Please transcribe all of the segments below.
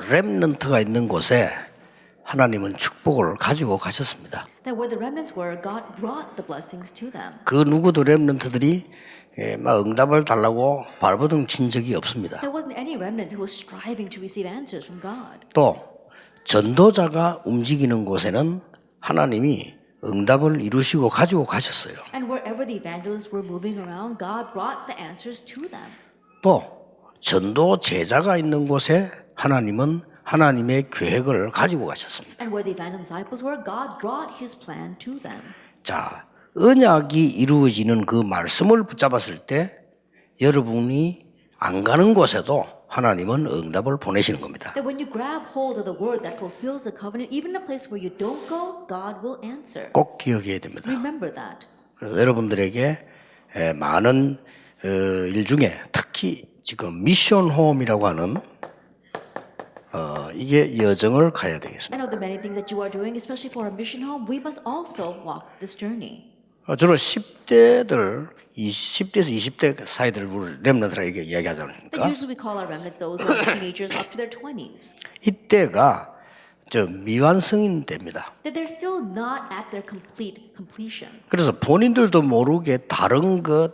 렘넌트가 있는 곳에 하나님은 축복을 가지고 가셨습니다. That where the remnants were, God brought the blessings to them. 그 누구도 렘넌트들이 막 응답을 달라고 발버둥 친 적이 없습니다. There wasn't any remnant who was striving to receive answers from God. 또 전도자가 움직이는 곳에는 하나님이 응답을 이루시고 가지고 가셨어요. And wherever the evangelists were moving around, God brought the answers to them. 또 전도 제자가 있는 곳에 하나님은 하나님의 계획을 가지고 가셨습니다. And where the evangelist disciples were, God brought His plan to them. 자, 언약이 이루어지는 그 말씀을 붙잡았을 때 여러분이 안 가는 곳에도 하나님은 응답을 보내시는 겁니다. That when you grab hold of the word that fulfills the covenant, even in a place where you don't go, God will answer. 꼭 기억해야 됩니다. Remember that. 그래서 여러분들에게 많은 일 중에 특히 지금 미션 홈이라고 하는 이게 여정을 가야 되겠습니다. I know the many things that you are doing, especially for our mission home, we must also walk this journey. 주로 10대들, 10대에서 20대 사이들 렘넌트라고 이야기하지 That 않습니까? usually we call our remnants those who are teenagers up to their 20s. 이때가 미완성인 때입니다. That they're still not at their completion. 그래서 본인들도 모르게 다른 것,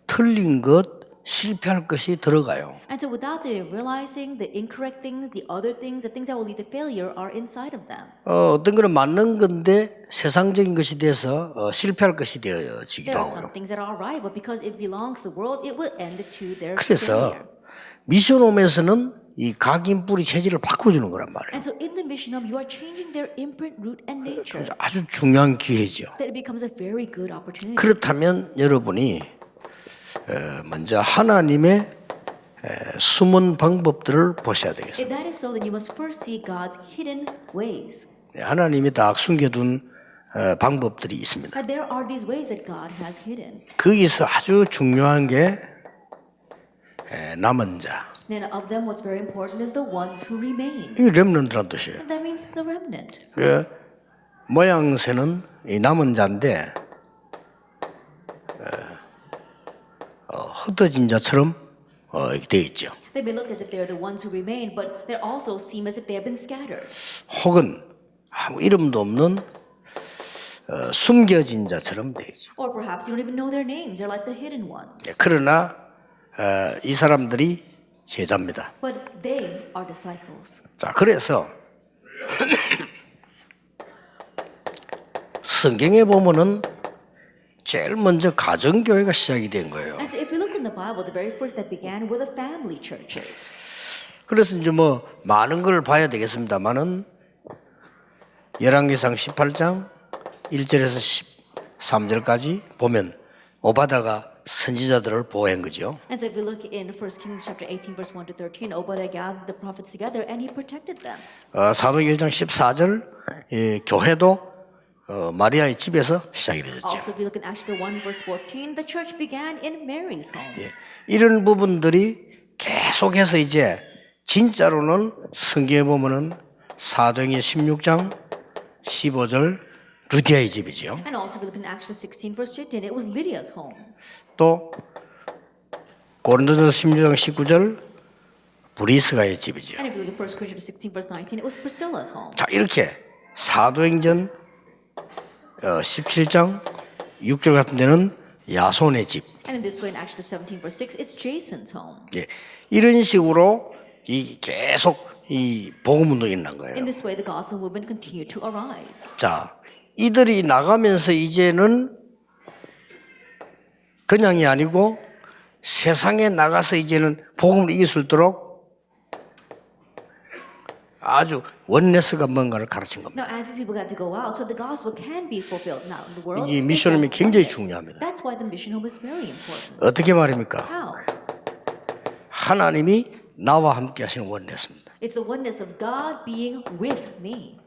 틀린 것, 실패할 것이 들어가요. And so without them realizing the incorrect things, the other things, the things that will lead to failure are inside of them. 어떤 거는 맞는 건데 세상적인 것이 돼서 실패할 것이 There 되어지기도 are 하고요. some things that are right, but because it belongs to the world, it will end to their 그래서 failure. 미션홈에서는 이 각인 뿌리 체질을 바꿔주는 거란 말이에요. And so in the mission home, you are changing their imprint, root, and nature. 아주 중요한 기회죠. That it becomes a very good opportunity. 그렇다면 여러분이 먼저 하나님의 숨은 방법들을 보셔야 되겠습니다. If that is so, then you must first see God's hidden ways. 하나님이 다 숨겨둔 방법들이 있습니다. That there are these ways that God has hidden. 거기서 아주 중요한 게 남은 자. Then of them, what's very important is the ones who remain. 이게 렘넌트란 뜻이에요. And that means the remnant. 그 모양새는 이 남은 자인데 흩어진 자처럼 이렇게 되어 있죠. They may look as if they're the ones who remain, but they also seem as if they have been scattered. 혹은 아무 이름도 없는 숨겨진 자처럼 되어 있죠. Or perhaps you don't even know their names. They're like the hidden ones. 그러나 이 사람들이 제자입니다. But they are disciples. 자, 그래서 성경에 보면은 제일 먼저 가정교회가 시작이 된 거예요. And so if we look in the Bible, the very first that began were the family churches. 그래서 이제 많은 걸 봐야 되겠습니다만은 열왕기상 18장 1절에서 13절까지 보면 오바다가 선지자들을 보호한 거죠. And so if we look in 1 Kings chapter 18 verse 1 to 13, Obadiah gathered the prophets together and he protected them. 사도행전 1장 14절 교회도 마리아의 집에서 시작이 되었죠. Also, if you look in Acts chapter 1 verse 14, the church began in Mary's home. 이런 부분들이 계속해서 이제 진짜로는 성경에 보면은 사도행전 16장 15절 루디아의 집이죠. And also, if you look in Acts chapter 16 verse 15, it was Lydia's home. 또 고린도전서 16장 19절 브리스가의 집이죠. And if you look at 1 Corinthians 16 verse 19, it was Priscilla's home. 자, 이렇게 사도행전 17장 6절 같은 데는 야손의 집. And in this way, in Acts chapter 17 verse 6, it's Jason's home. 예, 이런 식으로 계속 이 복음 운동이 일어난 거예요. In this way, the gospel movement continued to arise. 자, 이들이 나가면서 이제는 그냥이 아니고 세상에 나가서 이제는 복음을 이길 수 있도록 아주 원네스가 뭔가를 가르친 겁니다. Now, as these people got to go out, so the gospel can be fulfilled now in the world. 이 미션홈이 굉장히 중요합니다. That's why the mission home is very important. 어떻게 말입니까? How? 하나님이 나와 함께 하시는 원네스입니다. It's the oneness of God being with me.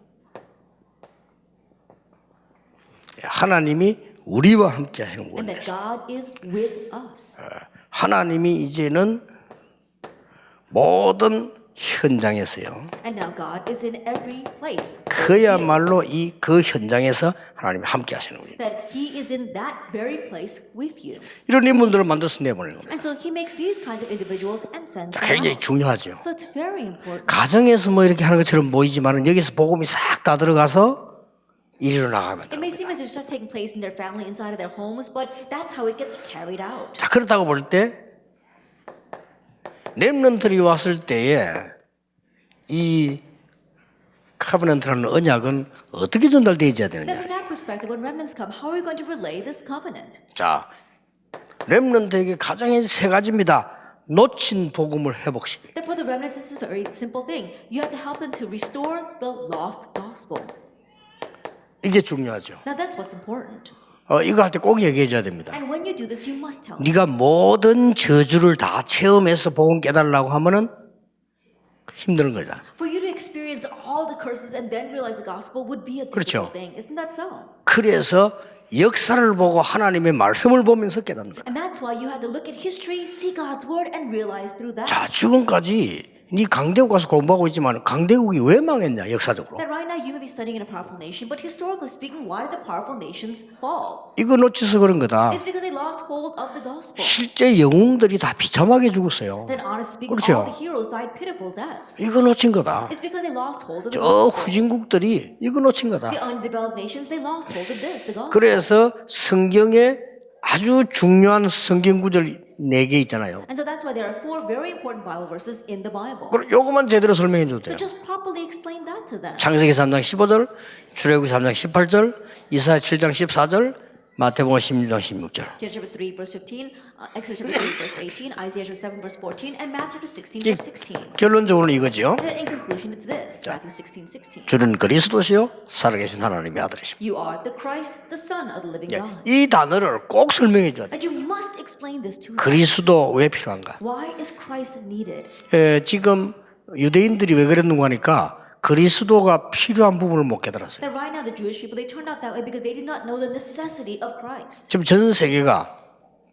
하나님이 우리와 함께 하시는 And that 원네스. God is with us. 하나님이 이제는 모든 현장에서요. And now God is in every place. 그야말로 그 현장에서 하나님이 함께 하시는 거예요. That He is in that very place with you. 이런 인물들을 만들어서 내보내는 겁니다. And so He makes these kinds of individuals and sends them 굉장히 out. 중요하죠. So it's very important. 가정에서 뭐 이렇게 하는 것처럼 보이지만 여기서 복음이 싹 다 들어가서 이리로 나가면 It may seem as if it's just taking place in their family, inside of their homes, but that's how it gets carried out. 자, 그렇다고 볼 때 렘넌트들이 왔을 때에 이 카버넌트라는 언약은 어떻게 전달되어야 Then 되느냐. from that perspective, when remnants come, how are we going to relay this covenant? 자, 렘넌트에게 가장 세 가지입니다. 놓친 복음을 회복시키기. That for the remnants, this is a very simple thing. You have to help them to restore the lost gospel. 이게 중요하죠. Now that's what's important. 이거 할 때 꼭 얘기해 줘야 됩니다. And when you do this, you must tell them. 네가 모든 저주를 다 체험해서 복음 깨달으려고 하면은 힘든 거다. For you to experience all the curses and then realize the gospel would be a 그렇죠. difficult thing. Isn't that so? 그래서 역사를 보고 하나님의 말씀을 보면서 깨닫는 거다. And that's why you have to look at history, see God's word, and realize through that. 자, 지금까지 네 강대국 가서 공부하고 있지만 강대국이 왜 망했냐 역사적으로. That right now you may be studying in a powerful nation, but historically speaking, why did the powerful nations fall? 이거 놓쳐서 그런 거다. It's because they lost hold of the gospel. 실제 영웅들이 다 비참하게 죽었어요. Then honestly speaking, 그렇죠. all the heroes died pitiful deaths. 이거 놓친 거다. It's because they lost hold of the 저 gospel. 후진국들이 이거 놓친 거다. The undeveloped nations, they lost hold of this, the gospel. 그래서 성경에 아주 중요한 성경 구절 4개 있잖아요. And so that's why there are 4 very important Bible verses in the Bible. 그럼 요것만 제대로 설명해 줘도 So 돼요. just properly explain that to them. 창세기 3장 15절, 출애굽기 3장 18절, 이사야 7장 14절, 마태복음 16장 16절. Genesis chapter 3 verse 15, Exodus chapter 3 verse 18, Isaiah chapter 7 verse 14, and Matthew chapter 16 verse 16. 결론적으로는 이거죠. And in conclusion, it's this, Matthew 16:16. 주는 그리스도시요 살아계신 하나님의 아들이십니다. You are the Christ, the Son of the living God. 이 단어를 꼭 설명해 줘야 돼요. And you must explain this to them. 그리스도 왜 필요한가? Why is Christ needed? 지금 유대인들이 왜 그랬는가 하니까 그리스도가 필요한 부분을 못 깨달았어요. That right now the Jewish people, they turned out that way because they did not know the necessity of Christ. 지금 전 세계가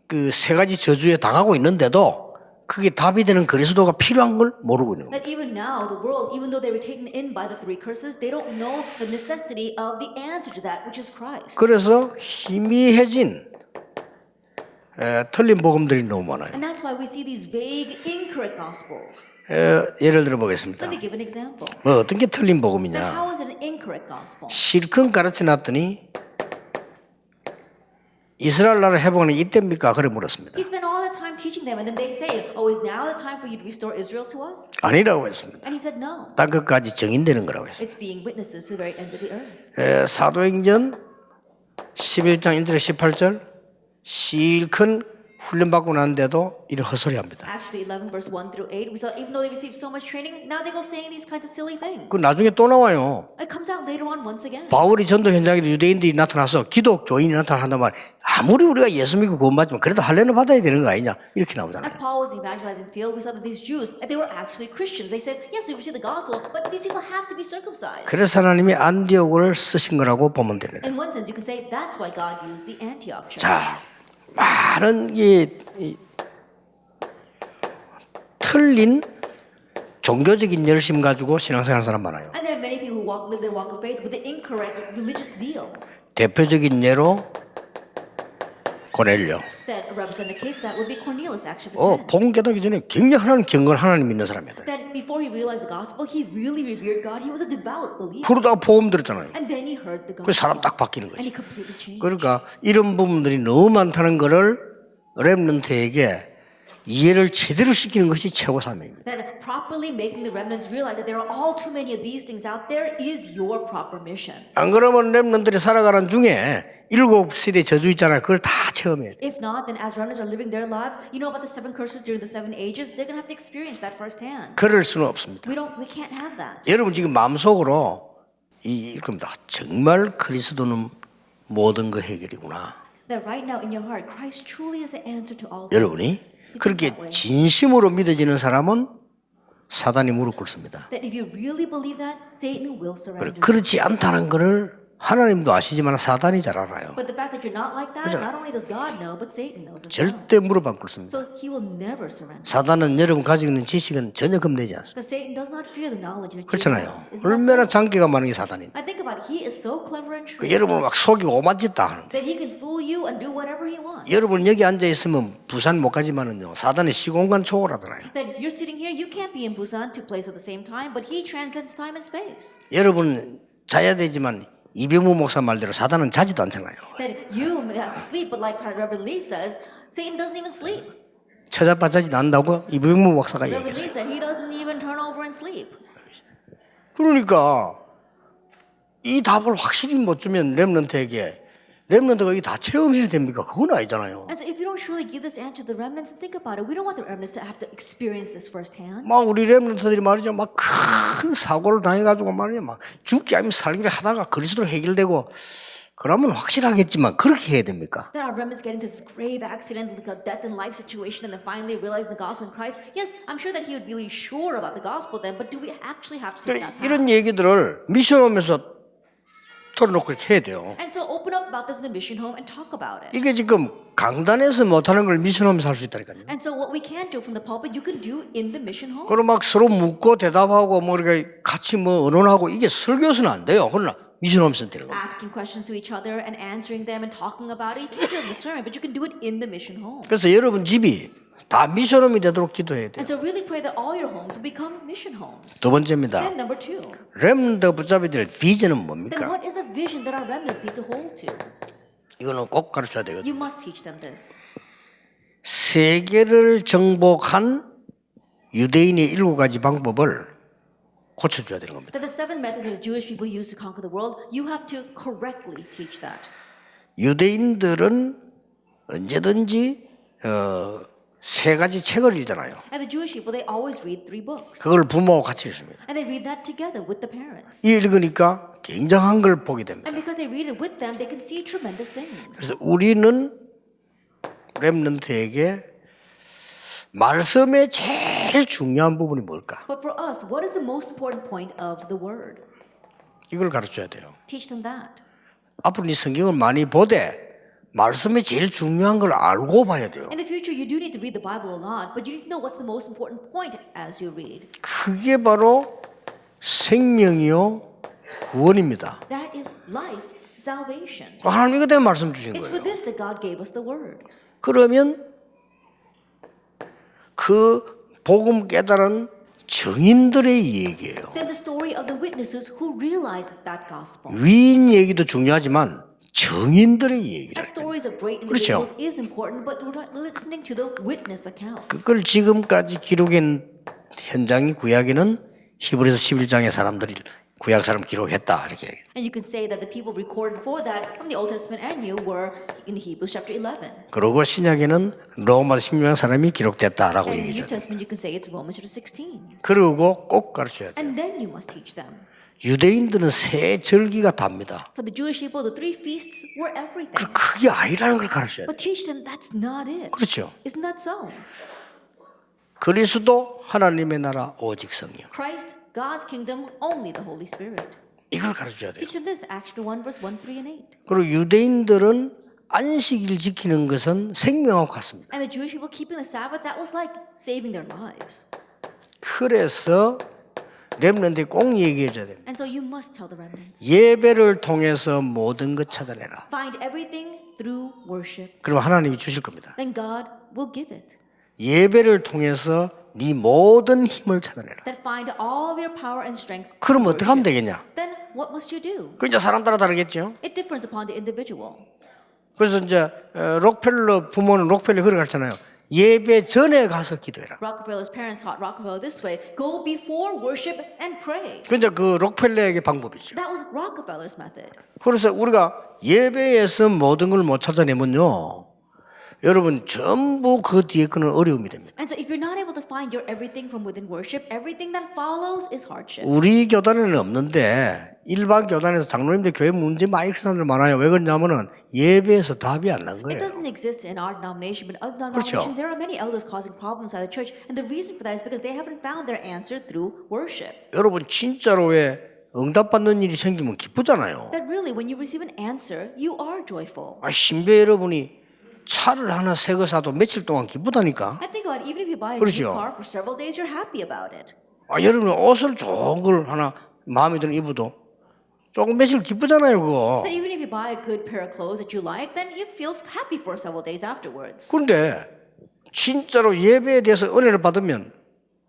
그 세 가지 저주에 당하고 있는데도 그게 답이 되는 그리스도가 필요한 걸 모르고 있는 거예요. That even now, the world, even though they were taken in by the 3 curses, they don't know the necessity of the answer to that, which is Christ. 그래서 희미해진 틀린 복음들이 너무 많아요. And that's why we see these vague, incorrect gospels. 예를 들어 보겠습니다. Let me give an example. 뭐 어떤 게 틀린 Then 복음이냐? how is it an incorrect gospel? 실컷 가르쳐 놨더니 이스라엘 나라 회복은 이때입니까? 그래 물었습니다. He spent all that time teaching them, and then they say, "Oh, is now the time for you to restore Israel to us?" 아니라고 했습니다. And he said, "No. 땅 끝까지 증인되는 거라고 했습니다. It's being witnesses to the very end of the earth." 사도행전 11장 1절 18절 실컷 훈련받고 난데도 이런 헛소리합니다. Acts 11 verse 1 through 8, we saw even though they received so much training, now they go saying these kinds of silly things. 그 나중에 또 나와요. It comes out later on once again. 바울이 전도 현장에도 유대인들이 나타나서 기독교인이 나타난단 말. 아무리 우리가 예수 믿고 구원받지만 그래도 할례는 받아야 되는 거 아니냐 이렇게 나오잖아요. As Paul was in the evangelizing field, we saw that these Jews, they were actually Christians. They said, yes, we received the gospel, but these people have to be circumcised. 그래서 하나님이 안디옥을 쓰신 거라고 보면 됩니다. In one sense, you could say that's why God used the Antioch church. 자, 많은 이 틀린 종교적인 열심 가지고 신앙생활하는 사람 많아요. And there are many people who live their walk of faith with the incorrect religious zeal. 대표적인 예로 고넬료. That represent a case that would be Cornelius, Acts chapter 10. 복음 깨닫기 전에 굉장히 하나님 경건 하나님 믿는 사람이다. That before he realized the gospel, he really revered God. He was a devout believer. 그러다가 복음 들었잖아요. And then he heard the 그 사람 gospel. 딱 바뀌는 And 거죠. he completely changed. 그러니까 이런 부분들이 너무 많다는 거를 렘넌트에게 이해를 제대로 시키는 것이 최고 사명입니다. That properly making the remnants realize that there are all too many of these things out there is your proper mission. 안 그러면 렘넌트들이 살아가는 중에 7세대 저주 있잖아요. 그걸 다 체험해야 돼. If not, then as remnants are living their lives, you know about the 7 curses during the 7 ages, they're going to have to experience that firsthand. 그럴 수는 없습니다. We can't have that. 여러분 지금 마음속으로 이겁니다. 정말 그리스도는 모든 거 해결이구나. That right now in your heart, Christ truly is the answer to all. 여러분이 그렇게 진심으로 믿어지는 사람은 사단이 무릎 꿇습니다. That if you really believe that, Satan will surrender. 그렇지 않다는 것을 하나님도 아시지만 사단이 잘 알아요. But the fact that you're not like that, not only does God know, but Satan knows as well. 절대 무릎 안 꿇습니다. So he will never surrender. 사단은 여러분 가지고 있는 지식은 전혀 겁내지 않습니다. Because Satan does not fear the knowledge that you 그렇잖아요. have. Isn't that 얼마나 so? 장기가 많은 게 사단인데. I think about it. He is so clever and 그 true 여러분 막 속이고 오만 짓 다 하는데. that he can fool you and do whatever he wants. 여러분 여기 앉아 있으면 부산 못 가지만은요. 사단이 시공간 초월하더라요. That you're sitting here, you can't be in Busan two places at the same time, but he transcends time and space. 여러분 자야 되지만 이병무 목사 말대로 사단은 자지도 않잖아요. That you may have to sleep, but like Reverend Lee says, Satan doesn't even sleep. 처자빠자지 않는다고 이병무 목사가 Reverend 얘기했어요. Lee said he doesn't even turn over and sleep. 그러니까 이 답을 확실히 못 주면 렘넌트가 이게 다 체험해야 됩니까? 그건 아니잖아요. And so if you don't surely give this answer to the remnants, think about it. We don't want the remnants to have to experience this firsthand. 막 우리 렘넌트들이 말이죠, 막 큰 사고를 당해가지고 말이죠, 막 죽기 아니면 살기를 하다가 그리스도로 해결되고 그러면 확실하겠지만 그렇게 해야 됩니까? That our remnants get into this grave accident, like a death and life situation, and then finally realize the gospel in Christ. Yes, I'm sure that he would be really sure about the gospel then, but do we actually have to take that path? 이런 얘기들을 미션홈에서 털어놓고 이렇게 해야 돼요. And so open up about this in the mission home and talk about it. 이게 지금 강단에서 못하는 걸 미션홈에서 할 수 있다니까요. And so what we can't do from the pulpit, you can do in the mission home. 그리고 막 서로 묻고 대답하고 뭐 이렇게 같이 뭐 의논하고 이게 설교서는 안 돼요. 그러나 미션홈에서는 되는 거예요. Asking questions to each other and answering them and talking about it. You can't do it in the sermon, but you can do it in the mission home. 그래서 여러분 집이 다 미션홈이 되도록 기도해야 돼요. And so really pray that all your homes will become mission homes. 두 번째입니다. Then number two, 렘넌트 붙잡아야 될 비전은 then 뭡니까? what is a vision that our remnants need to hold to? 이거는 꼭 가르쳐야 되거든요. You must teach them this. 세계를 정복한 유대인의 7가지 방법을 고쳐줘야 되는 겁니다. That the seven methods that the Jewish people use to conquer the world, you have to correctly teach that. 유대인들은 언제든지 3가지 책을 읽잖아요. And the Jewish people, they always read 3 books. 그걸 부모하고 같이 읽습니다. And they read that together with the parents. 이 읽으니까 굉장한 걸 보게 됩니다. And because they read it with them, they can see tremendous things. 그래서 우리는 렘넌트에게 말씀의 제일 중요한 부분이 뭘까? But for us, what is the most important point of the word? 이걸 가르쳐야 돼요. Teach them that. 앞으로 이 성경을 많이 보되 말씀이 제일 중요한 걸 알고 봐야 돼요. In the future, you do need to read the Bible a lot, but you need to know what's the most important point as you read. 그게 바로 생명이요 구원입니다. That is life, salvation. 하나님 이거 때문에 말씀 주신 It's for 거예요. this that God gave us the word. 그러면 그 복음 깨달은 증인들의 얘기예요. Then the story of the witnesses who realized that gospel. 위인 얘기도 중요하지만 증인들의 얘기를. That stories of great 그렇죠. individuals is important, but we're not listening to the witness accounts. 그걸 지금까지 기록한 현장이 구약에는 히브리서 11장의 사람들이 구약 사람 기록했다 이렇게. And you can say that the people recorded for that from the Old Testament and New were in Hebrews chapter 11. 그리고 신약에는 로마 16명 사람이 기록됐다라고 And in New 얘기죠. Testament, you can say it's Romans chapter 16. 그리고 꼭 가르쳐야 돼요. And then you must teach them. 유대인들은 세 절기가 답니다. For the Jewish people, the 3 feasts were everything. 그게 아니라는 걸 가르쳐야 돼요. But teach them that's not it. 그렇죠. Isn't that so? 그리스도 하나님의 나라 오직 성령. Christ, God's kingdom, only the Holy Spirit. 이걸 가르쳐야 돼요. Teach them this, Acts chapter 1, verse 1, 3, and 8. 그리고 유대인들은 안식일 지키는 것은 생명하고 같습니다. And the Jewish people keeping the Sabbath, that was like saving their lives. 그래서 렘넌트에 꼭 얘기해줘야 돼요. And so you must tell the remnants. 예배를 통해서 모든 것 찾아내라. Find everything through worship. 그러면 하나님이 주실 겁니다. Then God will give it. 예배를 통해서 네 모든 힘을 찾아내라. That find all of your power and strength. 그럼 어떻게 하면 되겠냐? Then what must you do? 그 이제 사람 따라 다르겠죠. It differs upon the individual. 그래서 이제 록펠러 부모는 록펠러 그렇게 가르쳤잖아요. 예배 전에 가서 기도해라. Rockefeller's parents taught Rockefeller this way: go before worship and pray. 그 이제 그 록펠러의 방법이죠. That was Rockefeller's method. 그래서 우리가 예배에서 모든 걸 못 찾아내면요, 여러분 전부 그 뒤에 거는 어려움이 됩니다. And so if you're not able to find your everything from within worship, everything that follows is hardship. 우리 교단에는 없는데 일반 교단에서 장로님들 교회 문제 많이 일으키는 사람들 많아요. 왜 그러냐면은 예배에서 답이 안 난 It 거예요. doesn't exist in our denomination, but other 그렇죠. denominations, there are many elders causing problems at the church, and the reason for that is because they haven't found their answer through worship. 여러분 진짜로 왜 응답받는 일이 생기면 기쁘잖아요. That really, when you receive an answer, you are joyful. 신배 여러분이 차를 하나 새 거 사도 며칠 동안 기쁘다니까. And think about it, even if you buy a 그렇죠. new car for several days, you're happy about it. 여러분이 옷을 좋은 걸 하나 마음에 드는 입어도 조금 며칠 기쁘잖아요, 그거. That even if you buy a good pair of clothes that you like, then you feel happy for several days afterwards. 그런데 진짜로 예배에 대해서 은혜를 받으면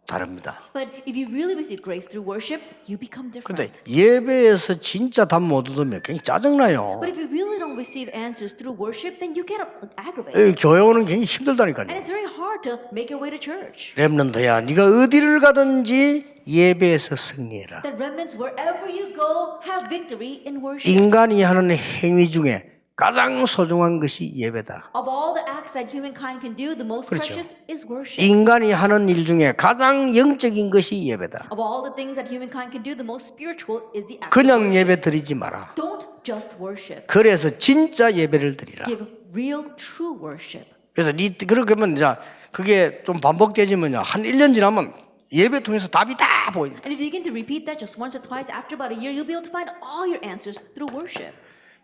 다릅니다. But if you really receive grace through worship, you become 근데 different. 예배에서 진짜 답 못 얻으면 굉장히 짜증나요. But if you really don't receive answers through worship, then you get aggravated. 교회 오는 게 굉장히 And 힘들다니까요. it's very hard to make your way to church. 렘넌트야, 네가 어디를 가든지 예배에서 승리해라. That remnants, wherever you go, have victory in worship. 인간이 하는 행위 중에 가장 소중한 것이 예배다. Of all the acts that humankind can do, the most 그렇죠. precious is worship. 인간이 하는 일 중에 가장 영적인 것이 예배다. Of all the things that humankind can do, the most spiritual is the act of 그냥 worship. 예배 드리지 마라. Don't just worship. 그래서 진짜 예배를 드리라. Give real, true worship. 그래서 그렇게 하면 이제 그게 좀 반복되지면요. 한 1년 지나면 예배 통해서 답이 다 보입니다. And if you begin to repeat that just once or twice, after about a year, you'll be able to find all your answers through worship.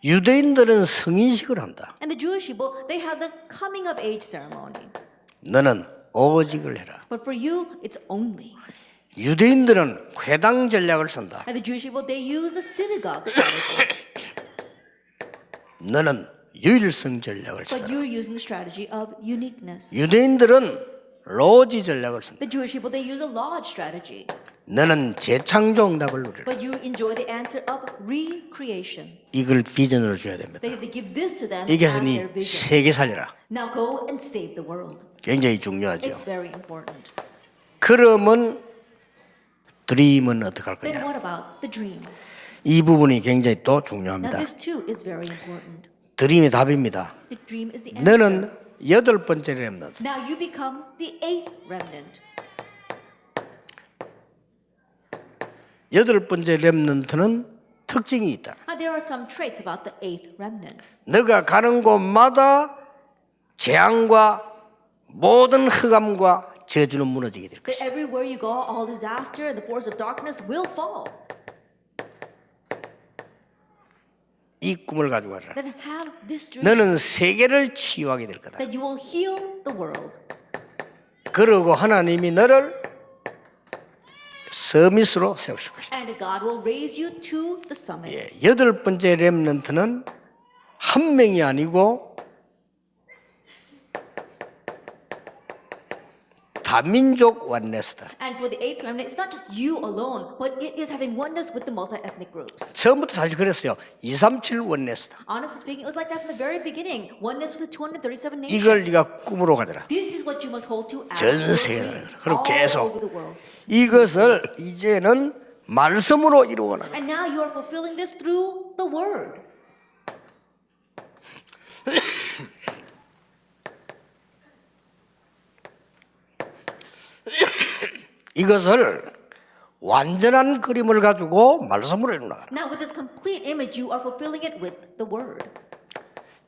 유대인들은 성인식을 한다. And the Jewish people, they have the coming of age ceremony. 너는 오직을 해라. But for you, it's only. 유대인들은 회당 전략을 쓴다. And the Jewish people, they use the synagogue strategy. 너는 유일성 전략을 But 써라. you're using the strategy of uniqueness. 유대인들은 로지 전략을 쓴다. The Jewish people, they use a lodge strategy. 너는 재창조 응답을 누리라. But you enjoy the answer of recreation. 이걸 비전으로 줘야 됩니다. They give this to them 이게 as 해서 their 네 vision. 세계 살려라. Now go and save the world. 굉장히 중요하죠. It's very important. 그러면 드림은 어떻게 할 Then 거냐? what about the dream? 이 부분이 굉장히 또 Now 중요합니다. this too is very important. 드림이 답입니다. The dream is the answer. 너는 여덟 번째 렘넌트. Now you become the eighth remnant. 여덟 번째 렘넌트는 특징이 있다. Now there are some traits about the eighth remnant. 너가 가는 곳마다 재앙과 모든 흑암과 저주는 무너지게 될 That 것이다. everywhere you go, all disaster and the force of darkness will fall. 이 꿈을 가지고 가라. Then have this dream 너는 세계를 치유하게 될 거다. that you will heal the world. 그러고 하나님이 너를 서밋으로 세우실 것이다. And God will raise you to the summit. 예, 여덟 번째 렘넌트는 한 명이 아니고 다민족 원네스다. And for the eighth remnant, it's not just you alone, but it is having oneness with the multi-ethnic groups. 처음부터 사실 그랬어요. 237 원네스다. Honestly speaking, it was like that from the very beginning. Oneness with the 237 nations. 이걸 네가 꿈으로 가져라. This is what you must hold to as 전 your 세계에 dream, 그럼 all 계속 over the world. 이것을 이제는 말씀으로 이루어가는 거예요. And now you are fulfilling this through the word. 이것을 완전한 그림을 가지고 말씀으로 이루어가는 거예요. Now with this complete image, you are fulfilling it with the word.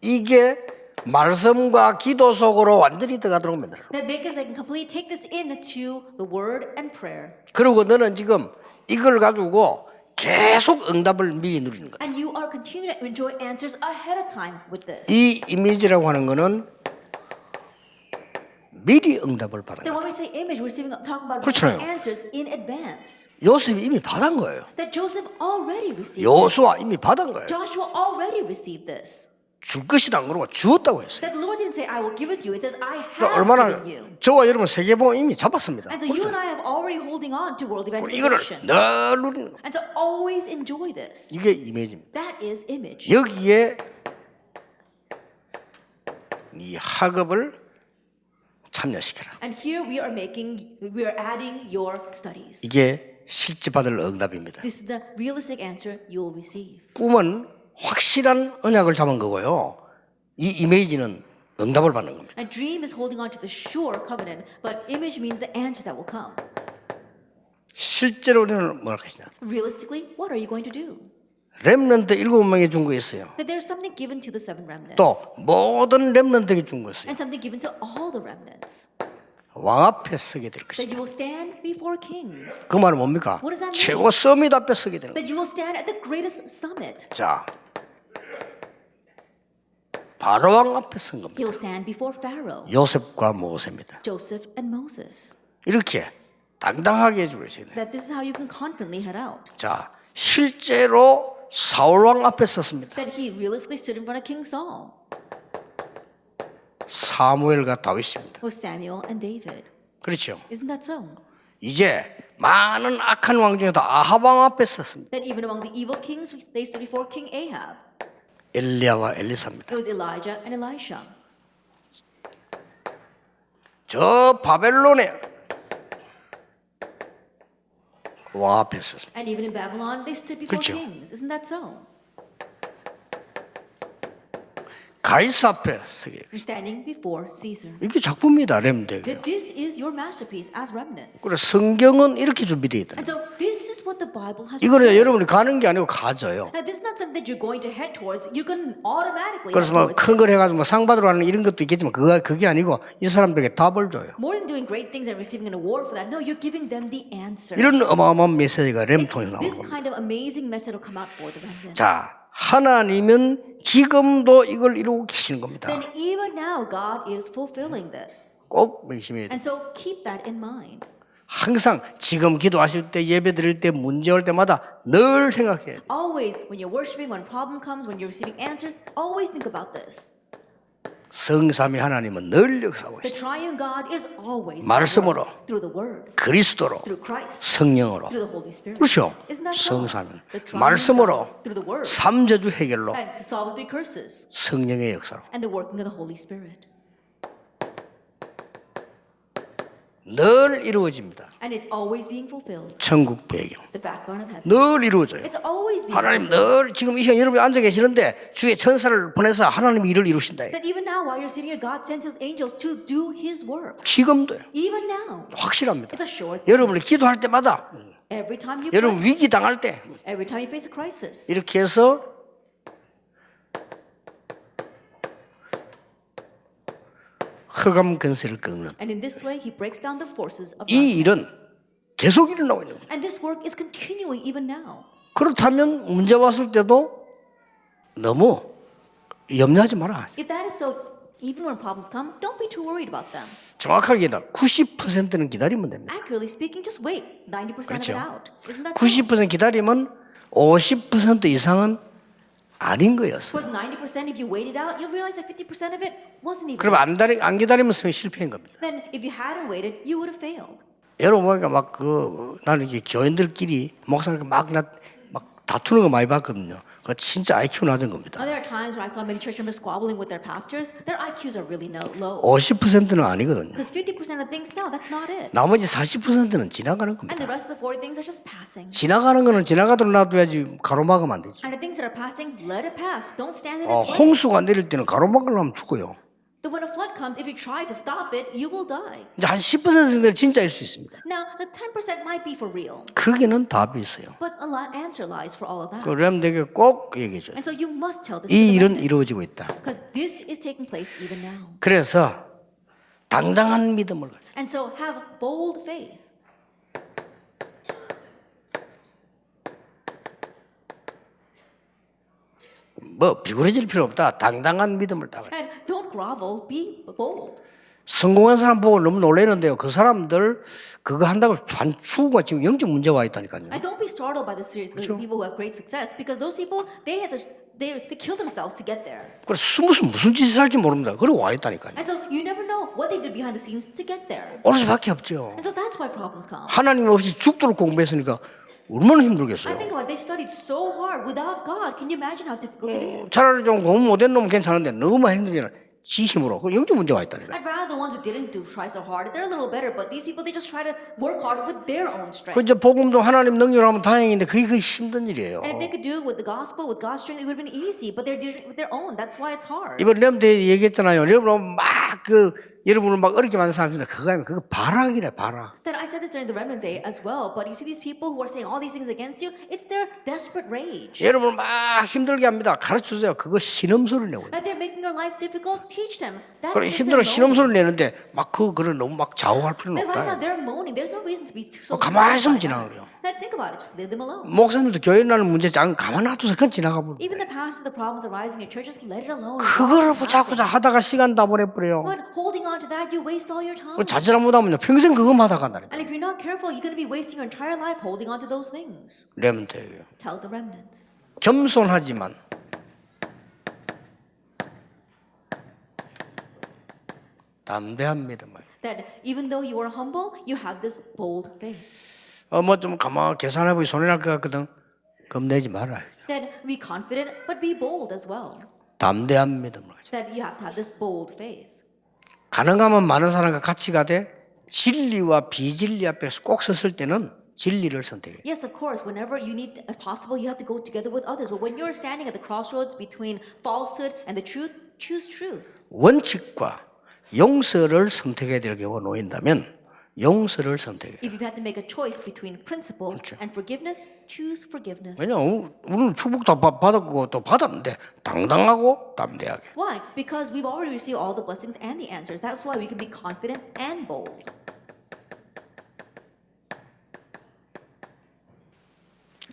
이게 말씀과 기도 속으로 완전히 들어가도록 만들어요. That make us like complete take this into the word and prayer. 그리고 너는 지금 이걸 가지고 계속 응답을 미리 누리는 거야. And you are continuing to enjoy answers ahead of time with this. 이 이미지라고 하는 거는 미리 응답을 받는 Then 거야. when we say image, we're talking about 그렇잖아요. answers in advance. 요셉이 이미 받은 거예요. That Joseph already received this. 여호수아 이미 받은 거예요. Joshua already received this. 줄 것이다 안 그러고 주었다고 했어요. That the Lord didn't say, I will give it to you. It says, I 그러니까 have 얼마나 given you. 저와 여러분 세계보험 이미 잡았습니다. And so you and I have already holding on to world 이거를 evangelization. 늘 누리는 거예요. And so always enjoy this. 이게 이미지입니다. That is image. 여기에 이 학업을 참여시켜라. And here we are adding your studies. 이게 실제 받을 응답입니다. This is the realistic answer you will receive. 꿈은 확실한 언약을 잡은 거고요. 이 이미지는 응답을 받는 겁니다. A dream is holding on to the sure covenant, but image means the answer that will come. 실제로는 뭘 할 것이냐? Realistically, what are you going to do? 렘넌트 7명에 준 거 있어요. That there's something given to the seven remnants. 또 모든 렘넌트에게 준 거 있어요. And something given to all the remnants. 왕 앞에 서게 될 That 것이다. you will stand before kings. 그 말은 뭡니까? What does that mean? 최고 서밋 앞에 서게 되는 거예요. That you will stand at the greatest summit. 자, 바로 왕 앞에 선 겁니다. He will stand before Pharaoh, 요셉과 모세입니다. Joseph, and Moses. 이렇게 당당하게 해주셔야 돼요. That this is how you can confidently head out. 자, 실제로 사울 왕 앞에 섰습니다. That he realistically stood in front of King Saul 사무엘과 다윗입니다. with Samuel and David. 그렇죠. Isn't that so? 이제 많은 악한 왕 중에도 아합 왕 앞에 섰습니다. That even among the evil kings, they stood before King Ahab. 엘리야와 엘리사입니다. It was Elijah and Elisha. 저 바벨론에 왕 앞에 섰습니다. And even in Babylon, they stood before 그렇죠. kings. Isn't that so? 가이사 앞에 서게. You're standing before Caesar. 이게 작품입니다. 렘드. That this is your masterpiece as remnants. 그래 성경은 이렇게 준비되어 있다. And so this is what the Bible has. 이거는 prepared. 여러분이 가는 게 아니고 가져요. Now, this is not something that you're going to head towards. You're going to automatically 그래서 head 뭐 towards. 큰 걸 해가지고 상 받으러 가는 이런 것도 있겠지만 그게 아니고 이 사람들에게 답을 줘요. More than doing great things and receiving an award for that, no, you're giving them the answer. 이런 어마어마한 메시지가 렘 It's 통해서 나오는 this 겁니다. kind of amazing message will come out for the remnants. 자, 하나님은 지금도 이걸 이루고 계시는 겁니다. Then even now, God is fulfilling this. 꼭 명심해야 돼요. And so keep that in mind. 항상 지금 기도하실 때 예배 드릴 때 문제 올 때마다 늘 생각해야 돼요. Always, when you're worshiping, when a problem comes, when you're receiving answers, always think about this. 성삼위 하나님은 늘 역사하고 The 있어요. triune God is always at 말씀으로. work, through the Word, 그리스도로 through Christ, 성령으로 through the Holy Spirit. 그렇죠. Isn't that so? 성삼위 The triune 말씀으로 God, through the Word, 삼재주 해결로 and to solve the three curses, 성령의 역사로 and the working of the Holy Spirit. 늘 이루어집니다. And it's always being fulfilled. 천국 배경 The background of heaven. 늘 이루어져요. It's always being 하나님 fulfilled. 늘 지금 이 시간 여러분이 앉아 계시는데 주의 천사를 보내서 하나님이 일을 이루신다. That even now, while you're sitting here, God sends His angels to do His work. 지금도요. Even now. 확실합니다. It's a sure thing. 여러분이 기도할 때마다 Every time you 여러분 pray, 위기 당할 때 every time you face a crisis, 이렇게 해서 흑암 근세를 꺾는 and in this way, He breaks down the forces of 이 일은 darkness. 계속 일어나고 있는 겁니다. And this work is continuing even now. 그렇다면 문제 왔을 때도 너무 염려하지 마라. If that is so, even when problems come, don't be too worried about them. 정확하게 90%는 기다리면 됩니다. Accurately speaking, just wait 90% of 그렇죠. it out. Isn't that so? 90% 기다리면 50% 이상은 아닌 거였어요. For 90%, if you wait it out, you'll realize that 50% of it wasn't even. 그럼 안 기다리면 실패인 겁니다. Then, if you hadn't waited, you would have failed. 여러분 보니까 나는 이렇게 교인들끼리 목사님과 막 다투는 거 많이 봤거든요. 그 진짜 IQ 낮은 겁니다. Now, there are times where I saw many church members squabbling with their pastors. Their IQs are really low. 50%는 아니거든요. Because 50% of things, no, that's not it. 나머지 40%는 지나가는 And 겁니다. the rest of the 40 things are just passing. 지나가는 거는 지나가도록 놔둬야지 가로막으면 안 되죠. And the things that are passing, let it pass. Don't stand in its way. 홍수가 내릴 때는 가로막으려면 죽어요. That when a flood comes, if you try to stop it, you will die. 이제 한 10%는 진짜일 수 있습니다. Now, the 10% might be for real, 거기는 답이 있어요. but a lot answer lies for all of that. 그럼되게 꼭 얘기해줘요. And so you must tell this 이 to the 일은 remnants, 이루어지고 있다. because this is taking place even now. 그래서 당당한 믿음을 가져. And so have bold faith. 뭐 비굴해질 필요 없다. 당당한 믿음을 따라. And don't grovel, be bold. 성공한 사람 보고 너무 놀라는데요. 그 사람들 그거 한다고 추구가 지금 영적 문제 와 있다니까요. And don't be startled by the people who have great success, because those people they kill themselves to get there. 그래서 무슨 짓을 할지 모릅니다. 그러고 와 있다니까요. And so you never know what they did behind the scenes to get there. 올 수밖에 없죠. And so that's why problems come. 하나님 없이 죽도록 공부했으니까 얼마나 I 힘들겠어요. think about it, they studied so hard without God. Can you imagine how difficult it is? 차라리 좀 공부 못한 놈은 괜찮은데 너무 힘들잖아. 지 힘으로. 그 영적 문제 와 있다니까. I'd rather the ones who didn't try so hard. They're a little better, but these people they just try to work hard with their own strength. 그 이제 복음도 하나님 능력으로 하면 다행인데 그게 힘든 일이에요. And if they could do it with the gospel, with God's strength, it would have been easy. But they're doing it with their own. That's why it's hard. 이번 렘때 얘기했잖아요. 여러분 여러분을 막 어렵게 만든 사람인데 그거 발악이래 발악. Then I said this during the remnant day as well, but you see these people who are saying all these things against you, it's their desperate rage. 여러분을 막 힘들게 합니다. 가르쳐주세요. 그거 신음소리 내고. That they're making your life difficult, teach them. That's 그래 just 힘들어 their moaning. 신음소리 내는데 막 그거를 너무 막 좌우할 필요는 And right now 없다. they're moaning. There's no reason to be so 가만히 있으면 sad by 지나가요. that. Then think about it. Just leave them alone. 목사님도 교회 나는 문제 작은 가만 놔두세요. 그건 지나가 버려. Even the pastors, the problems arising in churches, let it alone. 그거를 붙잡고자 하다가 시간 다 보내버려요. But holding on to that, you waste all your time. 자칫 잘못하면요 평생 그거만 하다 간다니까. And if you're not careful, you're going to be wasting your entire life holding on to those things. 렘트예요. Tell the remnants. 겸손하지만 담대합니다. That even though you are humble, you have this bold faith. 뭐 좀 가만 계산해보기 손해날 것 같거든. 겁내지 말아요. That be confident, but be bold as well. 담대합니다. That you have to have this bold faith. 가능하면 많은 사람과 같이 가되 진리와 비진리 앞에서 꼭 섰을 때는 진리를 선택해요. Yes, of course, whenever you need possible, you have to go together with others. But when you're standing at the crossroads between falsehood and the truth, choose truth. 원칙과 용서를 선택해야 될 경우가 놓인다면 용서를 선택해요. If you've had to make a choice between principle and forgiveness, choose forgiveness. 왜냐면 우리는 축복도 받았고 또 받았는데 당당하고 담대하게. Why? Because we've already received all the blessings and the answers. That's why we can be confident and bold.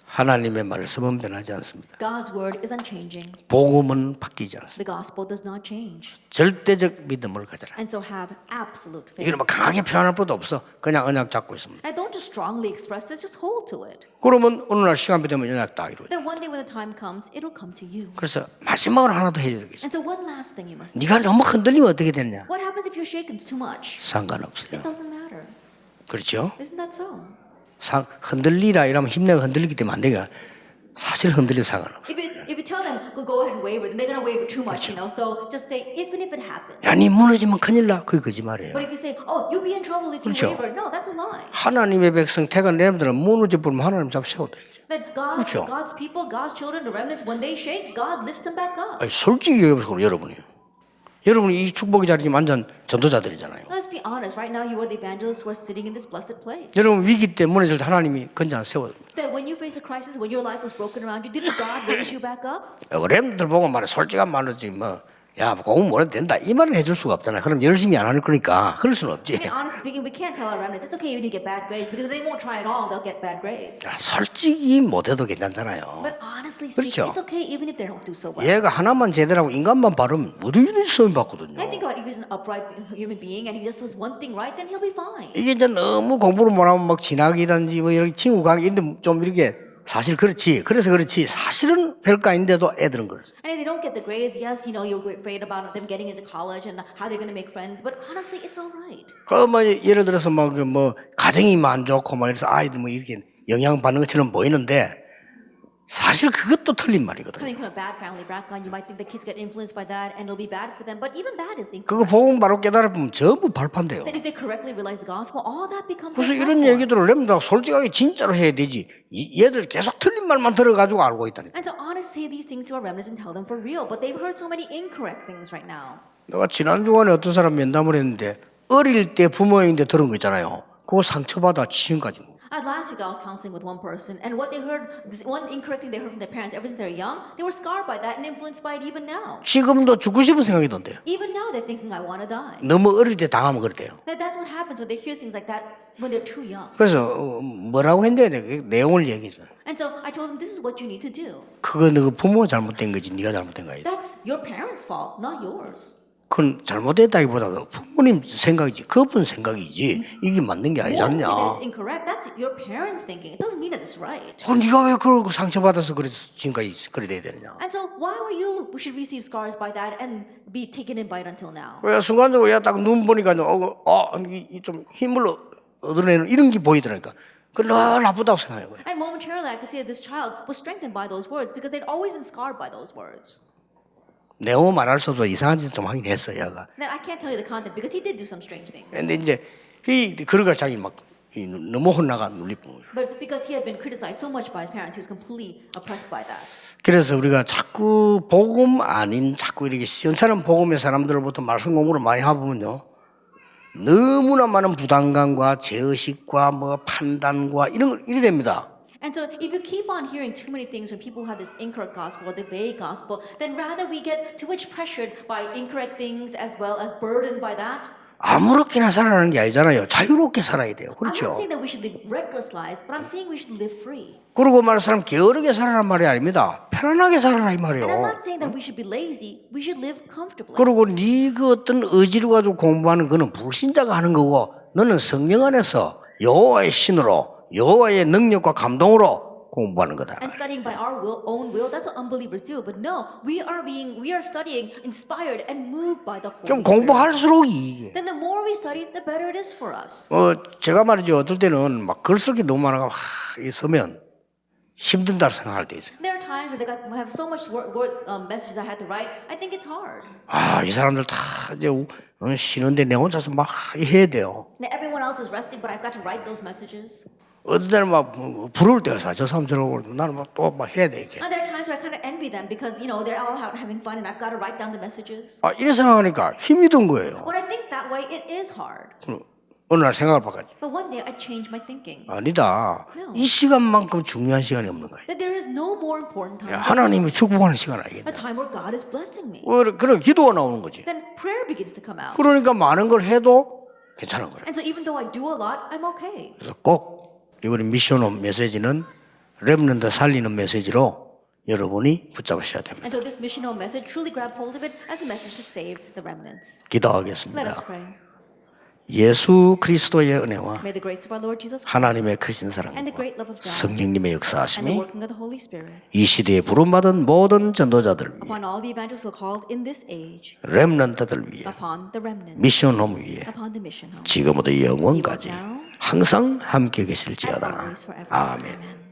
하나님의 말씀은 변하지 않습니다. God's word is unchanging. 복음은 바뀌지 않습니다. The gospel does not change. 절대적 믿음을 가져라. And so have absolute faith. 이걸 뭐 강하게 표현할 것도 없어. 그냥 언약 잡고 있습니다. And don't just strongly express this, just hold to it. 그러면 어느 날 시간이 되면 언약 딱 이루어져. Then one day when the time comes, it'll come to you. 그래서 마지막으로 하나 더 해야 되겠어. And so one last thing you must do. 네가 너무 흔들리면 어떻게 되냐? What happens if you're shaken too much? 상관없어요. It doesn't matter. 그렇죠? Isn't that so? 흔들리라 이러면 힘내가 흔들리기 때문에 안 되니까 사실 흔들려도 상관없어. If you tell them, go ahead and waver, then they're going to waver too much, you know. So just say, even if it happens. 야, 니 무너지면 큰일 나. 그게 거짓말이에요. But if you say, oh, you'll be in trouble if you 그렇죠. waver. No, that's a lie. 하나님의 백성 태간 렘들은 무너져 버리면 하나님 잡아 세워둬요. That 그렇죠. God's people, God's children, the remnants, when they shake, God lifts them back up. 아니, 솔직히 얘기해보세요, 여러분이요. 여러분이 이 축복의 자리에 완전 전도자들이잖아요. Let's be honest. Right now, you are the evangelists who are sitting in this blessed place. 여러분 위기 때 무너질 때 하나님이 건장 세워요. That when you face a crisis, when your life was broken around you, didn't God raise you back up? 렘들 보고 말해 솔직한 말로지 뭐. 야, 공부 못 해도 된다. 이 말을 해줄 수가 없잖아요. 그럼 열심히 안 하는 거니까. 그럴 수는 없지. I mean, honestly speaking, we can't tell our remnants, it's okay even if you get bad grades, because they won't try at all, they'll get bad grades. 야, 솔직히 못해도 괜찮잖아요. But honestly speaking, 그렇죠. it's okay even if they don't do so well. 얘가 하나만 제대로 하고 인간만 바르면 모든 일이 시험 받거든요. I think about if he's an upright human being and he just does one thing right, then he'll be fine. 이게 이제 너무 공부를 못하면 막 진학이든지 뭐 이렇게 친구 관계 이런데 좀 이렇게 사실 그렇지. 그래서 그렇지. 사실은 별거 아닌데도 애들은 그렇죠. And if they don't get the grades, yes, you know, you're afraid about them getting into college and how they're going to make friends, but honestly, it's all right. 그 뭐 예를 들어서 뭐 가정이 안 좋고 막 이래서 아이들 뭐 이렇게 영향 받는 것처럼 보이는데 사실 그것도 틀린 말이거든요. Coming from a bad family background, you might think the kids get influenced by that and it'll be bad for them, but even that is 그거 incorrect. 복음 바로 깨달아보면 전부 발판돼요. That if they correctly realize the gospel, all that becomes 그래서 a 이런 platform. 얘기들을 렘다 솔직하게 진짜로 해야 되지. 얘들 계속 틀린 말만 들어가지고 알고 있다니까. And so honestly, say these things to our remnants and tell them for real, but they've heard so many incorrect things right now. 내가 지난 주간에 어떤 사람 면담을 했는데 어릴 때 부모님인데 들은 거 있잖아요. 그거 상처받아 지금까지. Last week I was counseling with one person, and what they heard, this one incorrect thing they heard from their parents ever since they're young, they were scarred by that and influenced by it even now. 지금도 죽고 싶은 생각이 던데요. Even now they're thinking, I want to die. 너무 어릴 때 당하면 그렇대요. That's what happens when they hear things like that when they're too young. 그래서 뭐라고 했는데 내가 내용을 얘기했어요. And so I told them, this is what you need to do. 그거 너 부모가 잘못된 거지 네가 잘못된 거야. That's your parents' fault, not yours. 그건 잘못됐다기보다도 부모님 생각이지 그분 생각이지 이게 맞는 게 아니지 You won't 않냐. say that it's incorrect. That's your parents' thinking. It doesn't mean that it's right. 네가 왜 그러고 상처받아서 그래 지금까지 그래 돼야 되느냐. And so why were you who should receive scars by that and be taken in by it until now? 왜 순간적으로 야 딱 눈 보니까 좀 힘을 얻어내는 이런 게 보이더라니까. 그건 늘 나쁘다고 생각해요. And momentarily I could see that this child was strengthened by those words because they'd always been scarred by those words. 내용 말할 수 없어 이상한 짓 좀 하긴 했어 얘가. Then I can't tell you the content because he did do some strange things. 근데 이제 그러니까 자기 막 너무 혼나가 눌리고. But because he had been criticized so much by his parents, he was completely oppressed by that. 그래서 우리가 자꾸 복음 아닌 자꾸 이렇게 시원찮은 복음의 사람들로부터 말씀 공부를 많이 해보면요 너무나 많은 부담감과 제의식과 뭐 판단과 이래 됩니다. And so if you keep on hearing too many things from people who have this incorrect gospel or the vague gospel, then rather we get too much pressured by incorrect things as well as burdened by that. 아무렇게나 살아가는 게 아니잖아요. 자유롭게 살아야 돼요. I'm not 그렇죠? saying that we should live reckless lives, but I'm saying we should live free. 그러고 말하는 사람 게으르게 살아란 말이 아닙니다. 편안하게 살아라 이 And I'm 말이에요. not saying that we should be lazy. We should live comfortably. 그리고 네그 어떤 의지를 가지고 공부하는 거는 불신자가 하는 거고 너는 성령 안에서 여호와의 신으로 여호와의 능력과 감동으로 공부하는 거다. And studying by our own will, that's what unbelievers do. But no, we are studying inspired and moved by the Holy 좀 Spirit. 공부할수록 이게. Then the more we study, the better it is for us. 제가 말이죠. 어떨 때는 막 글 쓸 게 너무 많아가 이 쓰면 힘든다고 생각할 때 있어요. There are times where have so much messages I had to write. I think it's hard. 이 사람들 다 이제 쉬는데 내 혼자서 막 해야 돼요. Now, everyone else is resting, but I've got to write those messages. 어떤 때는 막 부러울 때가 있어요. 저 사람 저러고 나는 또 막 해야 돼 이게. And there are times where I kind of envy them because they're all out having fun, and I've got to write down the messages. 이래 생각하니까 힘이 든 거예요. When I think that way, it is hard. 어느 날 생각을 바꿨지. But one day I changed my thinking. 아니다. No. 이 시간만큼 중요한 시간이 없는 거예요. That there is no more important time. 하나님이 축복하는 시간 A 아니겠냐. time where God is blessing me. 그런 기도가 나오는 거지. Then prayer begins to come out. 그러니까 많은 걸 해도 괜찮은 거예요. And so even though I do a lot, I'm okay. 그래서 꼭 이번에 미션홈 메시지는 렘넌트 살리는 메시지로 여러분이 붙잡으셔야 됩니다. And so this missional message, truly grab hold of it as a message to save the remnants. Let us 기도하겠습니다. pray. 예수 그리스도의 은혜와 May the grace of our Lord Jesus Christ 하나님의 크신 and 사랑과 the great love of God 성령님의 and the 역사하심이 working of the Holy Spirit 이 시대에 부름받은 모든 전도자들 위해 upon all the evangelists who are called in this age, 렘넌트들 위해 upon the remnants, 미션홈 위에 upon the mission home, 지금부터 영원까지 항상 함께 계실지어다. always forever. 아멘. Amen.